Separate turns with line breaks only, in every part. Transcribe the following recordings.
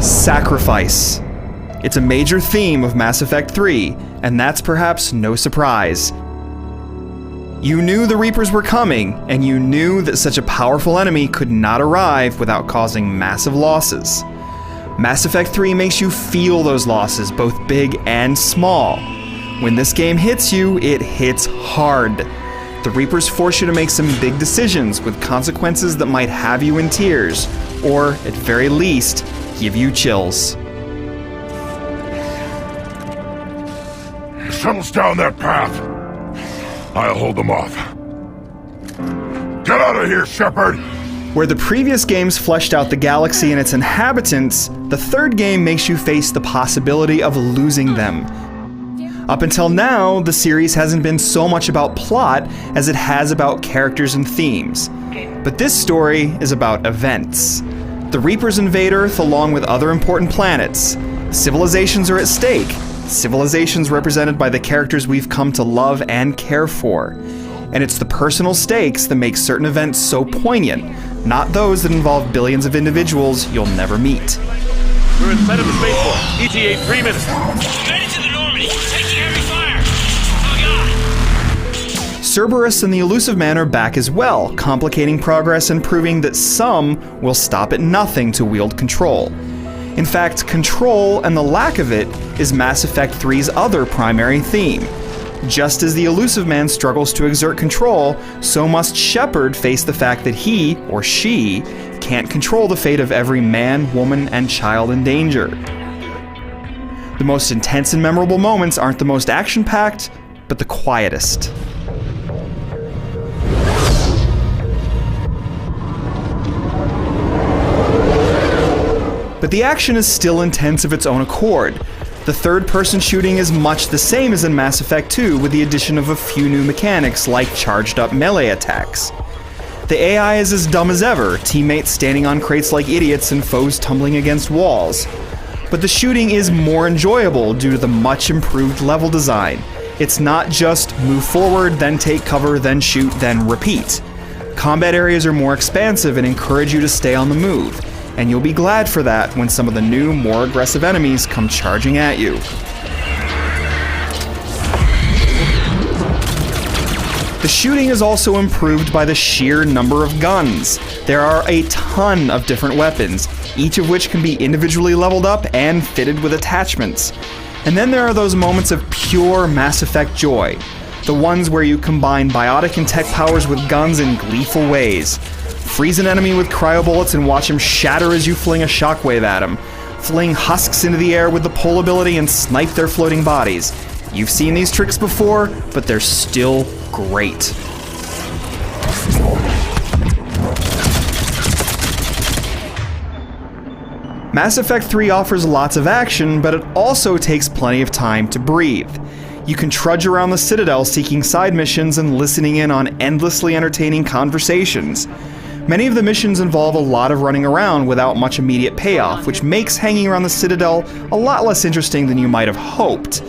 Sacrifice. It's a major theme of Mass Effect 3, and that's perhaps no surprise. You knew the Reapers were coming, and you knew that such a powerful enemy could not arrive without causing massive losses. Mass Effect 3 makes you feel those losses, both big and small. When this game hits you, it hits hard. The Reapers force you to make some big decisions with consequences that might have you in tears, or, at very least, give you chills.
The shuttle's down that path. I'll hold them off. Get out of here, Shepard!
Where the previous games fleshed out the galaxy and its inhabitants, the third game makes you face the possibility of losing them. Up until now, the series hasn't been so much about plot as it has about characters and themes. But this story is about events. The Reapers invade Earth along with other important planets. Civilizations are at stake. Civilizations represented by the characters we've come to love and care for. And it's the personal stakes that make certain events so poignant, not those that involve billions of individuals you'll never meet.
We're in front of the spaceport. ETA 3 minutes.
Ready to the Normandy. Taking heavy fire. Oh god.
Cerberus and the Illusive Man are back as well, complicating progress and proving that some will stop at nothing to wield control. In fact, control and the lack of it is Mass Effect 3's other primary theme. Just as the Illusive Man struggles to exert control, so must Shepard face the fact that he, or she, can't control the fate of every man, woman, and child in danger. The most intense and memorable moments aren't the most action-packed, but the quietest. But the action is still intense of its own accord. The third-person shooting is much the same as in Mass Effect 2, with the addition of a few new mechanics like charged-up melee attacks. The AI is as dumb as ever, teammates standing on crates like idiots and foes tumbling against walls. But the shooting is more enjoyable due to the much improved level design. It's not just move forward, then take cover, then shoot, then repeat. Combat areas are more expansive and encourage you to stay on the move. And you'll be glad for that when some of the new, more aggressive enemies come charging at you. The shooting is also improved by the sheer number of guns. There are a ton of different weapons, each of which can be individually leveled up and fitted with attachments. And then there are those moments of pure Mass Effect joy. The ones where you combine biotic and tech powers with guns in gleeful ways. Freeze an enemy with cryobullets and watch him shatter as you fling a shockwave at him. Fling husks into the air with the pull ability and snipe their floating bodies. You've seen these tricks before, but they're still great. Mass Effect 3 offers lots of action, but it also takes plenty of time to breathe. You can trudge around the Citadel seeking side missions and listening in on endlessly entertaining conversations. Many of the missions involve a lot of running around without much immediate payoff, which makes hanging around the Citadel a lot less interesting than you might have hoped.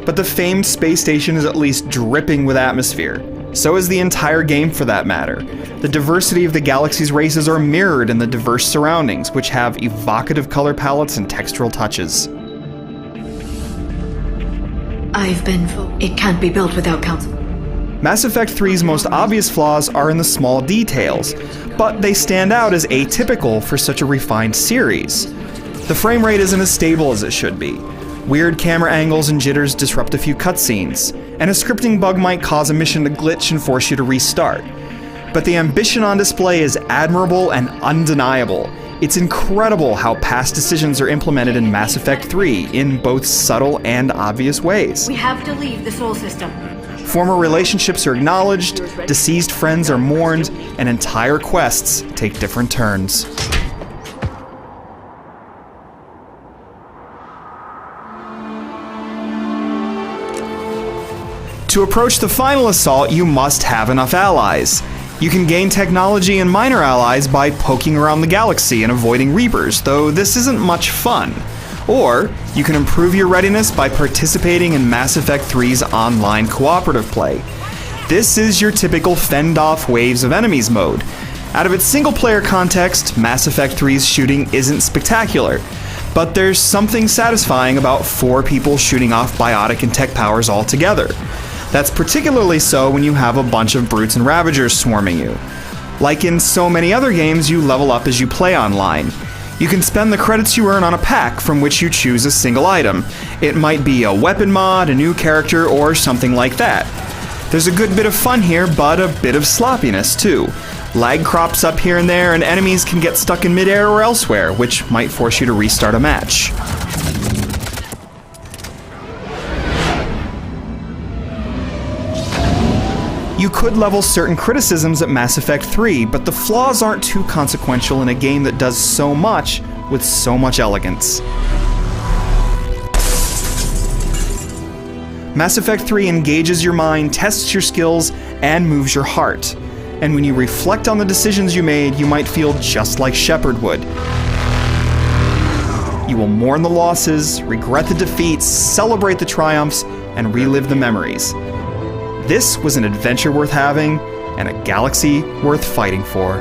But the famed space station is at least dripping with atmosphere. So is the entire game for that matter. The diversity of the galaxy's races are mirrored in the diverse surroundings, which have evocative color palettes and textural touches.
I've been told it can't be built without counsel.
Mass Effect 3's most obvious flaws are in the small details, but they stand out as atypical for such a refined series. The frame rate isn't as stable as it should be. Weird camera angles and jitters disrupt a few cutscenes, and a scripting bug might cause a mission to glitch and force you to restart. But the ambition on display is admirable and undeniable. It's incredible how past decisions are implemented in Mass Effect 3 in both subtle and obvious ways.
We have to leave the Sol system.
Former relationships are acknowledged, deceased friends are mourned, and entire quests take different turns. To approach the final assault, you must have enough allies. You can gain technology and minor allies by poking around the galaxy and avoiding Reapers, though this isn't much fun. Or, you can improve your readiness by participating in Mass Effect 3's online cooperative play. This is your typical fend-off waves of enemies mode. Out of its single-player context, Mass Effect 3's shooting isn't spectacular, But there's something satisfying about 4 people shooting off biotic and tech powers all together. That's particularly so when you have a bunch of brutes and ravagers swarming you. Like in so many other games, you level up as you play online. You can spend the credits you earn on a pack from which you choose a single item. It might be a weapon mod, a new character, or something like that. There's a good bit of fun here, but a bit of sloppiness too. Lag crops up here and there, and enemies can get stuck in midair or elsewhere, which might force you to restart a match. You could level certain criticisms at Mass Effect 3, but the flaws aren't too consequential in a game that does so much with so much elegance. Mass Effect 3 engages your mind, tests your skills, and moves your heart. And when you reflect on the decisions you made, you might feel just like Shepard would. You will mourn the losses, regret the defeats, celebrate the triumphs, and relive the memories. This was an adventure worth having, and a galaxy worth fighting for.